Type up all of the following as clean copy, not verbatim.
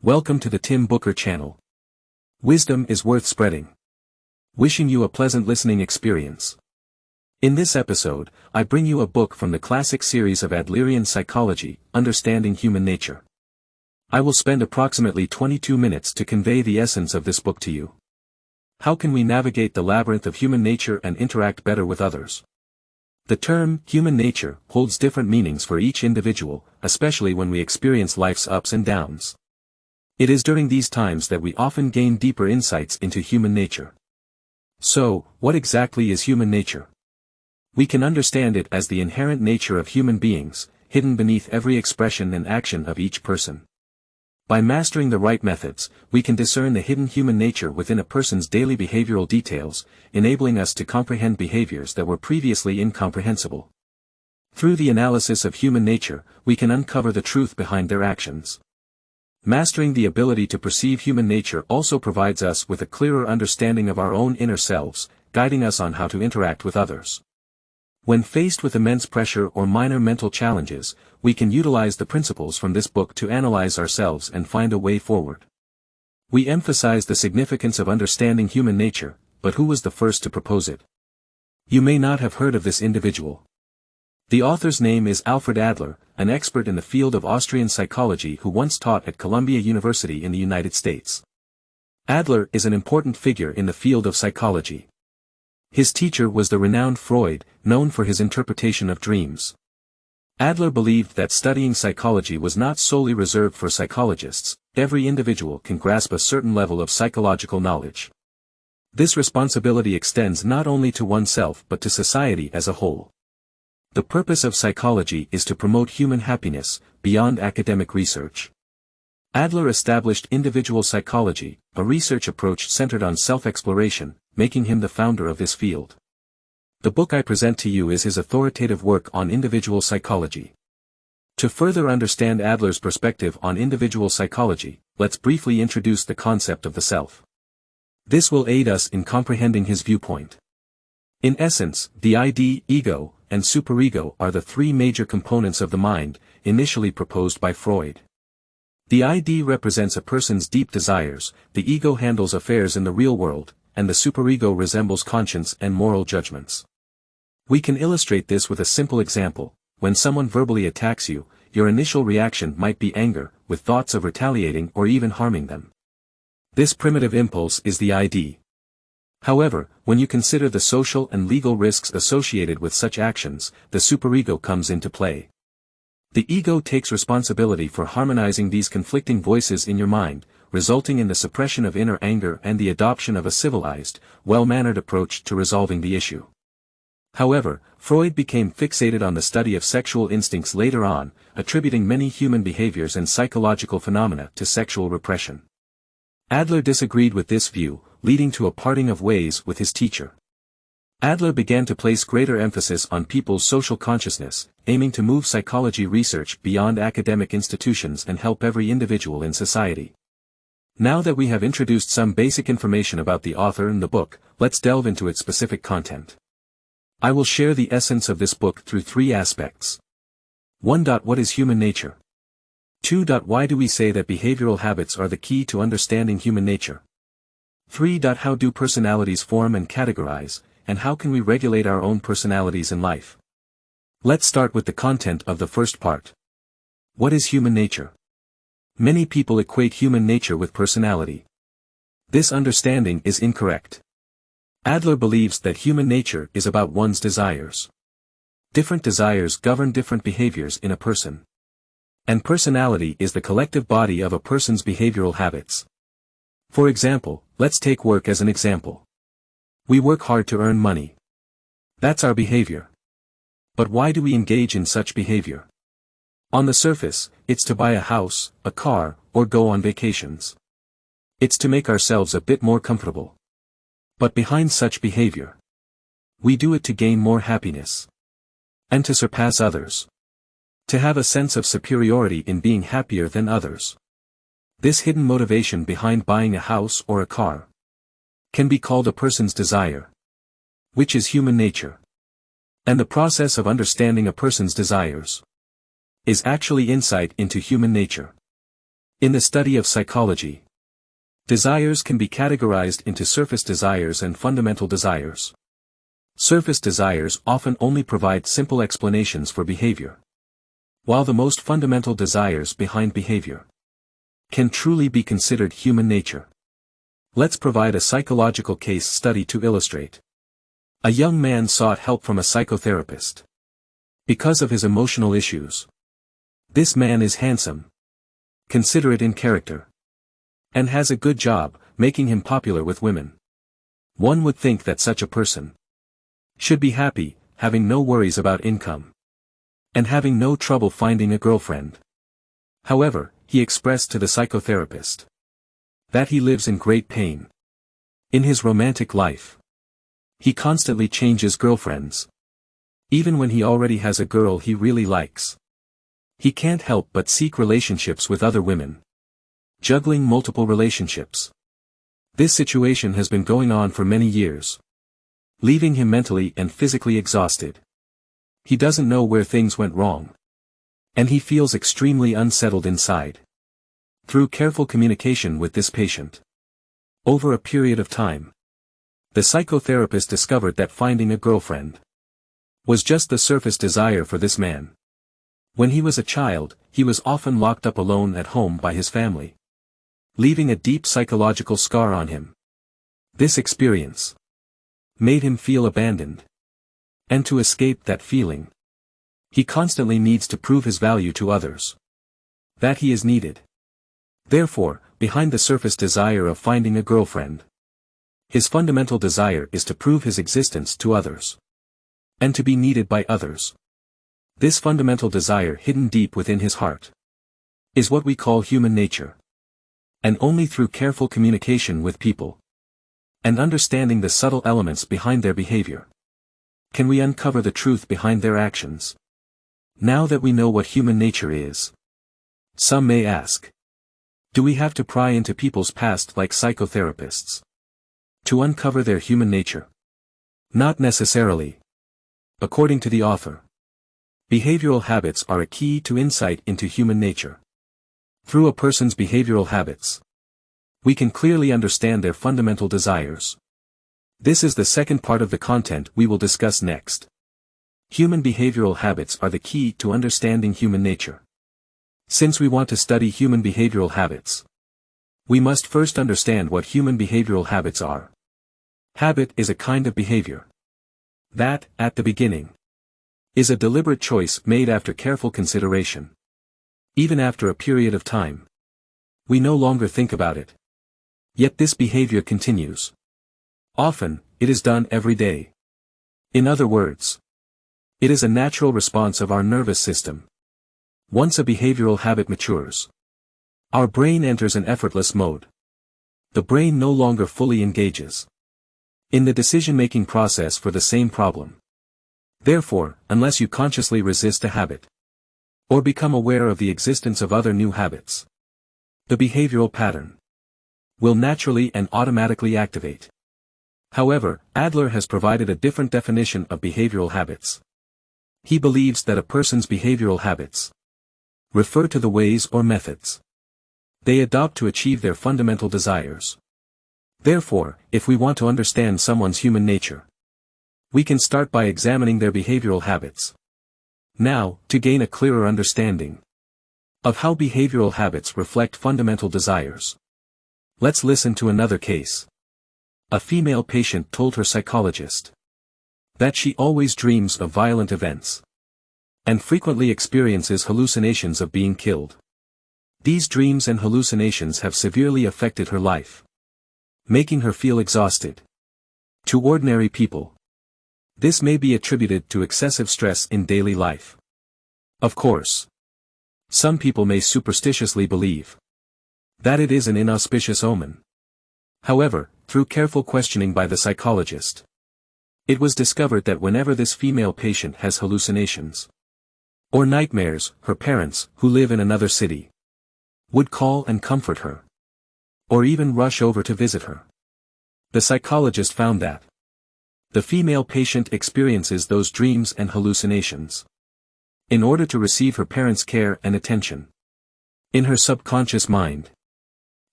Welcome to the Tim Booker channel. Wisdom is worth spreading. Wishing you a pleasant listening experience. In this episode, I bring you a book from the classic series of Adlerian psychology, Understanding Human Nature. I will spend approximately 22 minutes to convey the essence of this book to you. How can we navigate the labyrinth of human nature and interact better with others? The term, human nature, holds different meanings for each individual, especially when we experience life's ups and downs. It is during these times that we often gain deeper insights into human nature. So, what exactly is human nature? We can understand it as the inherent nature of human beings, hidden beneath every expression and action of each person. By mastering the right methods, we can discern the hidden human nature within a person's daily behavioral details, enabling us to comprehend behaviors that were previously incomprehensible. Through the analysis of human nature, we can uncover the truth behind their actions. Mastering the ability to perceive human nature also provides us with a clearer understanding of our own inner selves, guiding us on how to interact with others. When faced with immense pressure or minor mental challenges, we can utilize the principles from this book to analyze ourselves and find a way forward. We emphasize the significance of understanding human nature, but who was the first to propose it? You may not have heard of this individual. The author's name is Alfred Adler, an expert in the field of Austrian psychology who once taught at Columbia University in the United States. Adler is an important figure in the field of psychology. His teacher was the renowned Freud, known for his interpretation of dreams. Adler believed that studying psychology was not solely reserved for psychologists. Every individual can grasp a certain level of psychological knowledge. This responsibility extends not only to oneself but to society as a whole. The purpose of psychology is to promote human happiness, beyond academic research. Adler established individual psychology, a research approach centered on self-exploration, making him the founder of this field. The book I present to you is his authoritative work on individual psychology. To further understand Adler's perspective on individual psychology, let's briefly introduce the concept of the self. This will aid us in comprehending his viewpoint. In essence, the ID, ego, and superego are the three major components of the mind, initially proposed by Freud. The ID represents a person's deep desires, the ego handles affairs in the real world, and the superego resembles conscience and moral judgments. We can illustrate this with a simple example. When someone verbally attacks you, your initial reaction might be anger, with thoughts of retaliating or even harming them. This primitive impulse is the ID. However, when you consider the social and legal risks associated with such actions, the superego comes into play. The ego takes responsibility for harmonizing these conflicting voices in your mind, resulting in the suppression of inner anger and the adoption of a civilized, well-mannered approach to resolving the issue. However, Freud became fixated on the study of sexual instincts later on, attributing many human behaviors and psychological phenomena to sexual repression. Adler disagreed with this view, leading to a parting of ways with his teacher. Adler began to place greater emphasis on people's social consciousness, aiming to move psychology research beyond academic institutions and help every individual in society. Now that we have introduced some basic information about the author and the book, let's delve into its specific content. I will share the essence of this book through three aspects. 1. What is human nature? 2. Why do we say that behavioral habits are the key to understanding human nature? 3. How do personalities form and categorize, and how can we regulate our own personalities in life? Let's start with the content of the first part. What is human nature? Many people equate human nature with personality. This understanding is incorrect. Adler believes that human nature is about one's desires. Different desires govern different behaviors in a person. And personality is the collective body of a person's behavioral habits. For example, let's take work as an example. We work hard to earn money. That's our behavior. But why do we engage in such behavior? On the surface, it's to buy a house, a car, or go on vacations. It's to make ourselves a bit more comfortable. But behind such behavior, we do it to gain more happiness. And to surpass others. To have a sense of superiority in being happier than others. This hidden motivation behind buying a house or a car can be called a person's desire, which is human nature. And the process of understanding a person's desires is actually insight into human nature. In the study of psychology, desires can be categorized into surface desires and fundamental desires. Surface desires often only provide simple explanations for behavior, while the most fundamental desires behind behavior can truly be considered human nature. Let's provide a psychological case study to illustrate. A young man sought help from a psychotherapist because of his emotional issues. This man is handsome, considerate in character, and has a good job, making him popular with women. One would think that such a person should be happy, having no worries about income, and having no trouble finding a girlfriend. However, he expressed to the psychotherapist that he lives in great pain in his romantic life. He constantly changes girlfriends, even when he already has a girl he really likes. He can't help but seek relationships with other women, juggling multiple relationships. This situation has been going on for many years, leaving him mentally and physically exhausted. He doesn't know where things went wrong, and he feels extremely unsettled inside. Through careful communication with this patient, over a period of time, the psychotherapist discovered that finding a girlfriend was just the surface desire for this man. When he was a child, he was often locked up alone at home by his family, leaving a deep psychological scar on him. This experience made him feel abandoned. And to escape that feeling, he constantly needs to prove his value to others, that he is needed. Therefore, behind the surface desire of finding a girlfriend, his fundamental desire is to prove his existence to others, and to be needed by others. This fundamental desire hidden deep within his heart is what we call human nature. And only through careful communication with people and understanding the subtle elements behind their behavior can we uncover the truth behind their actions. Now that we know what human nature is, some may ask, do we have to pry into people's past like psychotherapists to uncover their human nature? Not necessarily. According to the author, behavioral habits are a key to insight into human nature. Through a person's behavioral habits, we can clearly understand their fundamental desires. This is the second part of the content we will discuss next. Human behavioral habits are the key to understanding human nature. Since we want to study human behavioral habits, we must first understand what human behavioral habits are. Habit is a kind of behavior that, at the beginning, is a deliberate choice made after careful consideration. Even after a period of time, we no longer think about it. Yet this behavior continues. Often, it is done every day. In other words, it is a natural response of our nervous system. Once a behavioral habit matures, our brain enters an effortless mode. The brain no longer fully engages in the decision-making process for the same problem. Therefore, unless you consciously resist a habit, or become aware of the existence of other new habits, the behavioral pattern will naturally and automatically activate. However, Adler has provided a different definition of behavioral habits. He believes that a person's behavioral habits refer to the ways or methods they adopt to achieve their fundamental desires. Therefore, if we want to understand someone's human nature, we can start by examining their behavioral habits. Now, to gain a clearer understanding of how behavioral habits reflect fundamental desires, let's listen to another case. A female patient told her psychologist that she always dreams of violent events and frequently experiences hallucinations of being killed. These dreams and hallucinations have severely affected her life, making her feel exhausted. To ordinary people, this may be attributed to excessive stress in daily life. Of course, some people may superstitiously believe that it is an inauspicious omen. However, through careful questioning by the psychologist, it was discovered that whenever this female patient has hallucinations or nightmares, her parents, who live in another city, would call and comfort her, or even rush over to visit her. The psychologist found that the female patient experiences those dreams and hallucinations in order to receive her parents' care and attention. In her subconscious mind,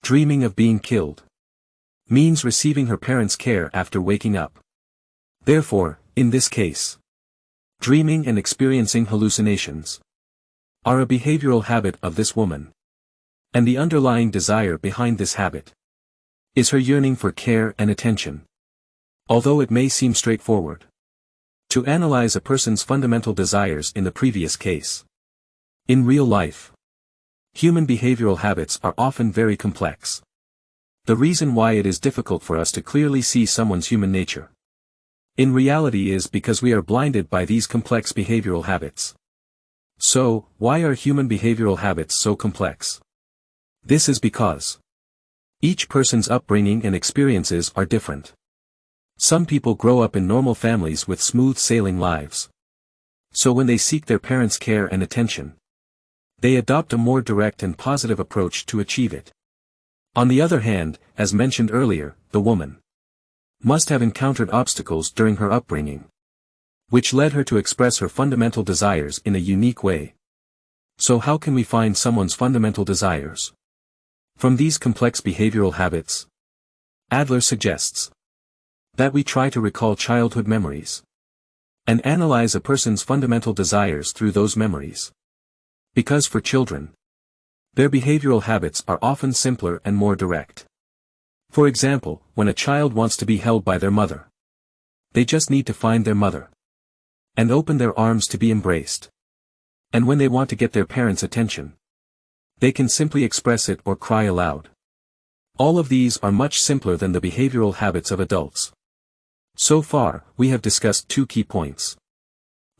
dreaming of being killed means receiving her parents' care after waking up. Therefore, in this case, dreaming and experiencing hallucinations are a behavioral habit of this woman. And the underlying desire behind this habit is her yearning for care and attention. Although it may seem straightforward to analyze a person's fundamental desires in the previous case, in real life, human behavioral habits are often very complex. The reason why it is difficult for us to clearly see someone's human nature in reality is because we are blinded by these complex behavioral habits. So, why are human behavioral habits so complex? This is because each person's upbringing and experiences are different. Some people grow up in normal families with smooth sailing lives. So when they seek their parents' care and attention, they adopt a more direct and positive approach to achieve it. On the other hand, as mentioned earlier, the woman must have encountered obstacles during her upbringing, which led her to express her fundamental desires in a unique way. So how can we find someone's fundamental desires from these complex behavioral habits? Adler suggests that we try to recall childhood memories and analyze a person's fundamental desires through those memories. Because for children, their behavioral habits are often simpler and more direct. For example, when a child wants to be held by their mother, they just need to find their mother and open their arms to be embraced. And when they want to get their parents' attention, they can simply express it or cry aloud. All of these are much simpler than the behavioral habits of adults. So far, we have discussed two key points.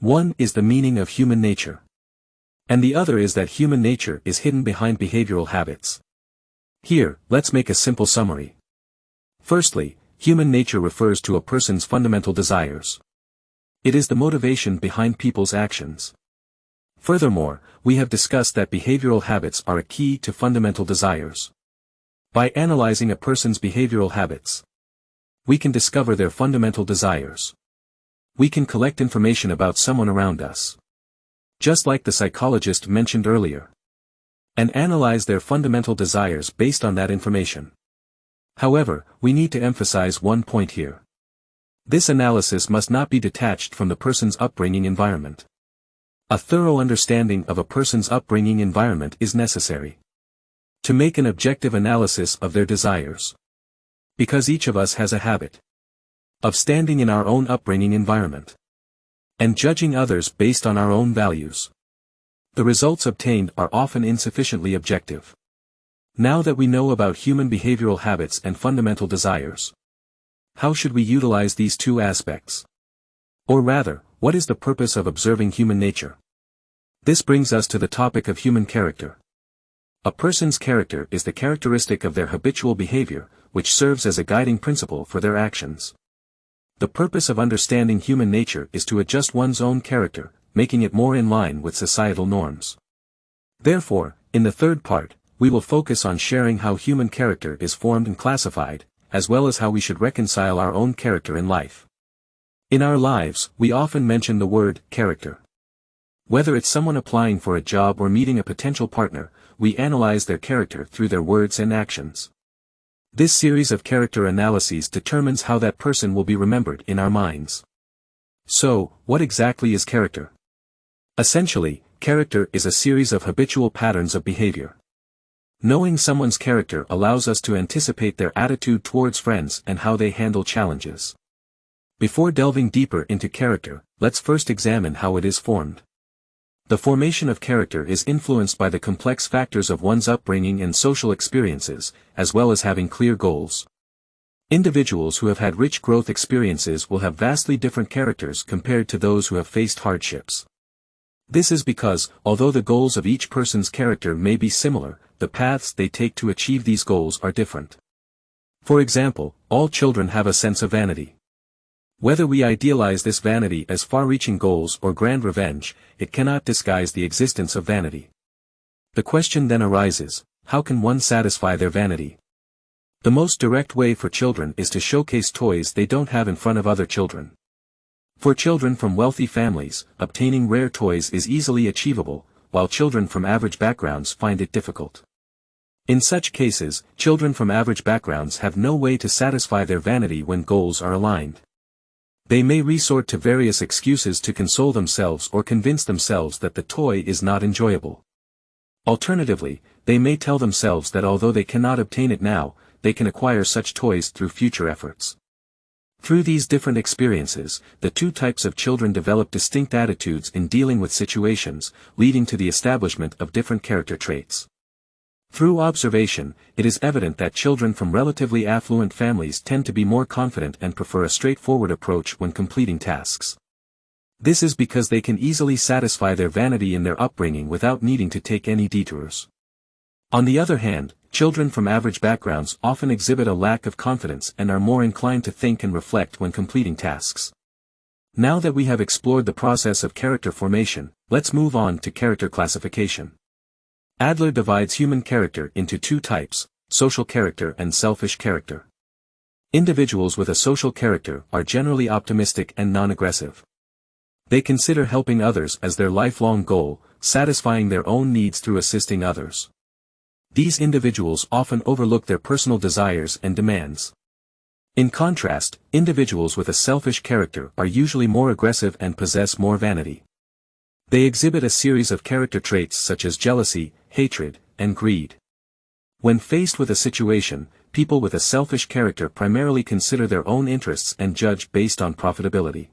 One is the meaning of human nature, and the other is that human nature is hidden behind behavioral habits. Here, let's make a simple summary. Firstly, human nature refers to a person's fundamental desires. It is the motivation behind people's actions. Furthermore, we have discussed that behavioral habits are a key to fundamental desires. By analyzing a person's behavioral habits, we can discover their fundamental desires. We can collect information about someone around us, just like the psychologist mentioned earlier, and analyze their fundamental desires based on that information. However, we need to emphasize one point here. This analysis must not be detached from the person's upbringing environment. A thorough understanding of a person's upbringing environment is necessary to make an objective analysis of their desires. Because each of us has a habit of standing in our own upbringing environment and judging others based on our own values. The results obtained are often insufficiently objective. Now that we know about human behavioral habits and fundamental desires, how should we utilize these two aspects? Or rather, what is the purpose of observing human nature? This brings us to the topic of human character. A person's character is the characteristic of their habitual behavior, which serves as a guiding principle for their actions. The purpose of understanding human nature is to adjust one's own character, making it more in line with societal norms. Therefore, in the third part, we will focus on sharing how human character is formed and classified, as well as how we should reconcile our own character in life. In our lives, we often mention the word character. Whether it's someone applying for a job or meeting a potential partner, we analyze their character through their words and actions. This series of character analyses determines how that person will be remembered in our minds. So, what exactly is character? Essentially, character is a series of habitual patterns of behavior. Knowing someone's character allows us to anticipate their attitude towards friends and how they handle challenges. Before delving deeper into character, let's first examine how it is formed. The formation of character is influenced by the complex factors of one's upbringing and social experiences, as well as having clear goals. Individuals who have had rich growth experiences will have vastly different characters compared to those who have faced hardships. This is because, although the goals of each person's character may be similar, the paths they take to achieve these goals are different. For example, all children have a sense of vanity. Whether we idealize this vanity as far-reaching goals or grand revenge, it cannot disguise the existence of vanity. The question then arises, how can one satisfy their vanity? The most direct way for children is to showcase toys they don't have in front of other children. For children from wealthy families, obtaining rare toys is easily achievable, while children from average backgrounds find it difficult. In such cases, children from average backgrounds have no way to satisfy their vanity when goals are aligned. They may resort to various excuses to console themselves or convince themselves that the toy is not enjoyable. Alternatively, they may tell themselves that although they cannot obtain it now, they can acquire such toys through future efforts. Through these different experiences, the two types of children develop distinct attitudes in dealing with situations, leading to the establishment of different character traits. Through observation, it is evident that children from relatively affluent families tend to be more confident and prefer a straightforward approach when completing tasks. This is because they can easily satisfy their vanity in their upbringing without needing to take any detours. On the other hand, children from average backgrounds often exhibit a lack of confidence and are more inclined to think and reflect when completing tasks. Now that we have explored the process of character formation, let's move on to character classification. Adler divides human character into two types, social character and selfish character. Individuals with a social character are generally optimistic and non-aggressive. They consider helping others as their lifelong goal, satisfying their own needs through assisting others. These individuals often overlook their personal desires and demands. In contrast, individuals with a selfish character are usually more aggressive and possess more vanity. They exhibit a series of character traits such as jealousy, hatred, and greed. When faced with a situation, people with a selfish character primarily consider their own interests and judge based on profitability.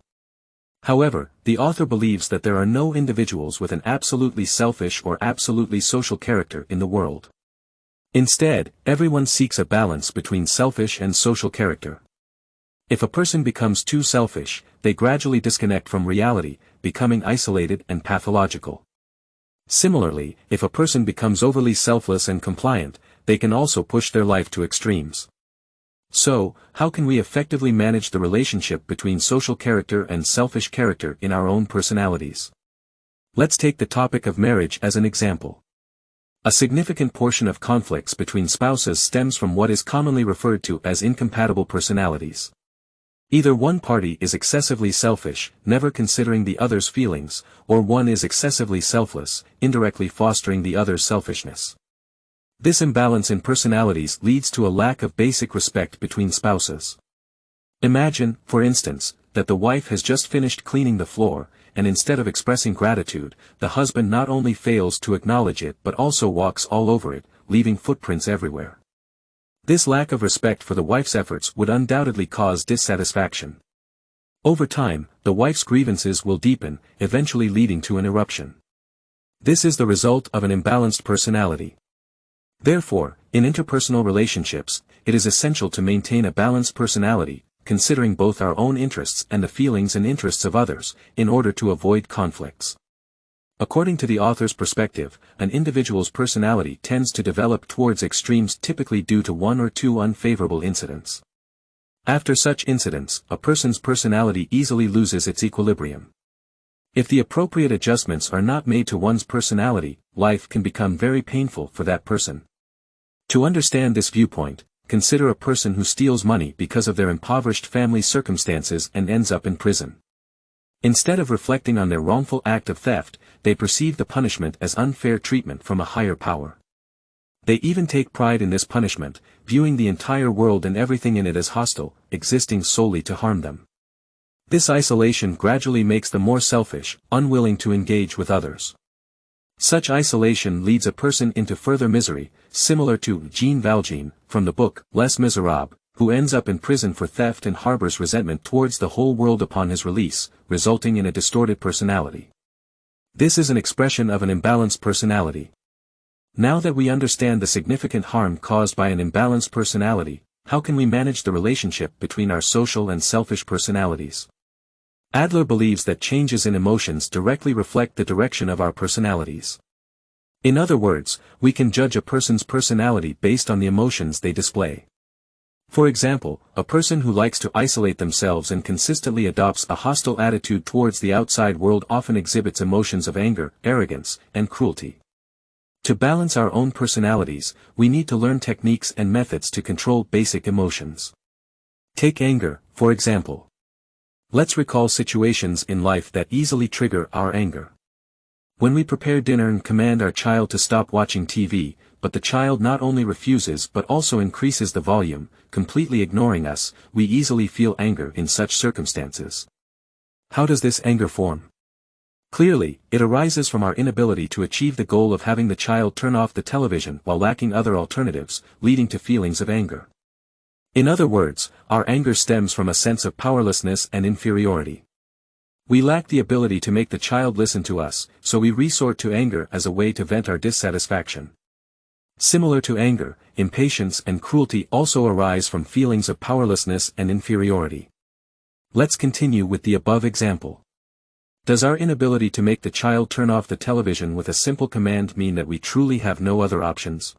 However, the author believes that there are no individuals with an absolutely selfish or absolutely social character in the world. Instead, everyone seeks a balance between selfish and social character. If a person becomes too selfish, they gradually disconnect from reality, becoming isolated and pathological. Similarly, if a person becomes overly selfless and compliant, they can also push their life to extremes. So, how can we effectively manage the relationship between social character and selfish character in our own personalities? Let's take the topic of marriage as an example. A significant portion of conflicts between spouses stems from what is commonly referred to as incompatible personalities. Either one party is excessively selfish, never considering the other's feelings, or one is excessively selfless, indirectly fostering the other's selfishness. This imbalance in personalities leads to a lack of basic respect between spouses. Imagine, for instance, that the wife has just finished cleaning the floor, and instead of expressing gratitude, the husband not only fails to acknowledge it but also walks all over it, leaving footprints everywhere. This lack of respect for the wife's efforts would undoubtedly cause dissatisfaction. Over time, the wife's grievances will deepen, eventually leading to an eruption. This is the result of an imbalanced personality. Therefore, in interpersonal relationships, it is essential to maintain a balanced personality, considering both our own interests and the feelings and interests of others, in order to avoid conflicts. According to the author's perspective, an individual's personality tends to develop towards extremes typically due to one or two unfavorable incidents. After such incidents, a person's personality easily loses its equilibrium. If the appropriate adjustments are not made to one's personality, life can become very painful for that person. To understand this viewpoint, consider a person who steals money because of their impoverished family circumstances and ends up in prison. Instead of reflecting on their wrongful act of theft, they perceive the punishment as unfair treatment from a higher power. They even take pride in this punishment, viewing the entire world and everything in it as hostile, existing solely to harm them. This isolation gradually makes them more selfish, unwilling to engage with others. Such isolation leads a person into further misery, similar to Jean Valjean, from the book Les Miserables, who ends up in prison for theft and harbors resentment towards the whole world upon his release, resulting in a distorted personality. This is an expression of an imbalanced personality. Now that we understand the significant harm caused by an imbalanced personality, how can we manage the relationship between our social and selfish personalities? Adler believes that changes in emotions directly reflect the direction of our personalities. In other words, we can judge a person's personality based on the emotions they display. For example, a person who likes to isolate themselves and consistently adopts a hostile attitude towards the outside world often exhibits emotions of anger, arrogance, and cruelty. To balance our own personalities, we need to learn techniques and methods to control basic emotions. Take anger, for example. Let's recall situations in life that easily trigger our anger. When we prepare dinner and command our child to stop watching TV, but the child not only refuses but also increases the volume, completely ignoring us, we easily feel anger in such circumstances. How does this anger form? Clearly, it arises from our inability to achieve the goal of having the child turn off the television while lacking other alternatives, leading to feelings of anger. In other words, our anger stems from a sense of powerlessness and inferiority. We lack the ability to make the child listen to us, so we resort to anger as a way to vent our dissatisfaction. Similar to anger, impatience and cruelty also arise from feelings of powerlessness and inferiority. Let's continue with the above example. Does our inability to make the child turn off the television with a simple command mean that we truly have no other options?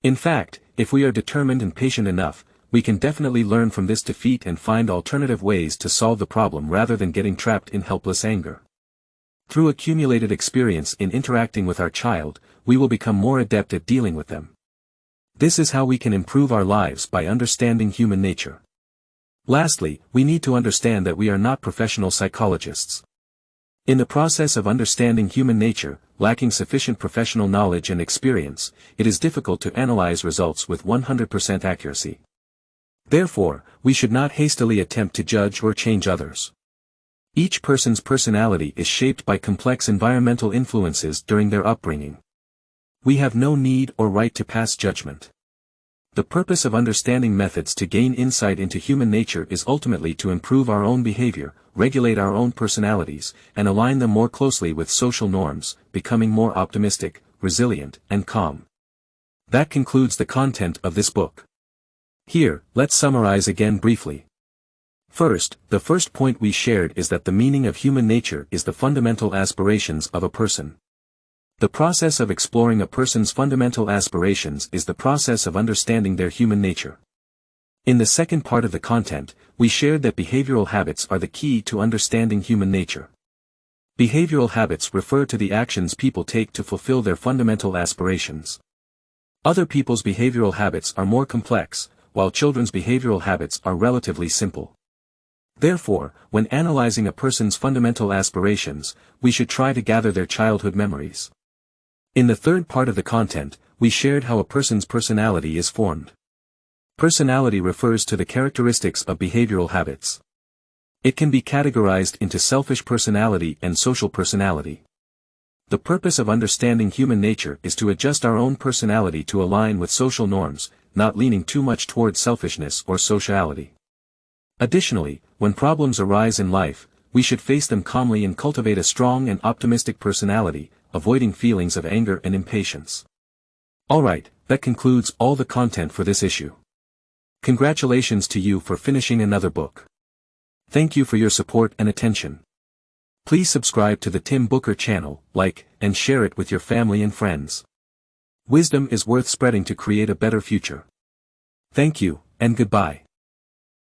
In fact, if we are determined and patient enough, we can definitely learn from this defeat and find alternative ways to solve the problem rather than getting trapped in helpless anger. Through accumulated experience in interacting with our child, we will become more adept at dealing with them. This is how we can improve our lives by understanding human nature. Lastly, we need to understand that we are not professional psychologists. In the process of understanding human nature, lacking sufficient professional knowledge and experience, it is difficult to analyze results with 100% accuracy. Therefore, we should not hastily attempt to judge or change others. Each person's personality is shaped by complex environmental influences during their upbringing. We have no need or right to pass judgment. The purpose of understanding methods to gain insight into human nature is ultimately to improve our own behavior, regulate our own personalities, and align them more closely with social norms, becoming more optimistic, resilient, and calm. That concludes the content of this book. Here, let's summarize again briefly. First, the first point we shared is that the meaning of human nature is the fundamental aspirations of a person. The process of exploring a person's fundamental aspirations is the process of understanding their human nature. In the second part of the content, we shared that behavioral habits are the key to understanding human nature. Behavioral habits refer to the actions people take to fulfill their fundamental aspirations. Other people's behavioral habits are more complex, while children's behavioral habits are relatively simple. Therefore, when analyzing a person's fundamental aspirations, we should try to gather their childhood memories. In the third part of the content, we shared how a person's personality is formed. Personality refers to the characteristics of behavioral habits. It can be categorized into selfish personality and social personality. The purpose of understanding human nature is to adjust our own personality to align with social norms, not leaning too much toward selfishness or sociality. Additionally, when problems arise in life, we should face them calmly and cultivate a strong and optimistic personality, avoiding feelings of anger and impatience. Alright, that concludes all the content for this issue. Congratulations to you for finishing another book. Thank you for your support and attention. Please subscribe to the Tim Booker channel, like, and share it with your family and friends. Wisdom is worth spreading to create a better future. Thank you, and goodbye.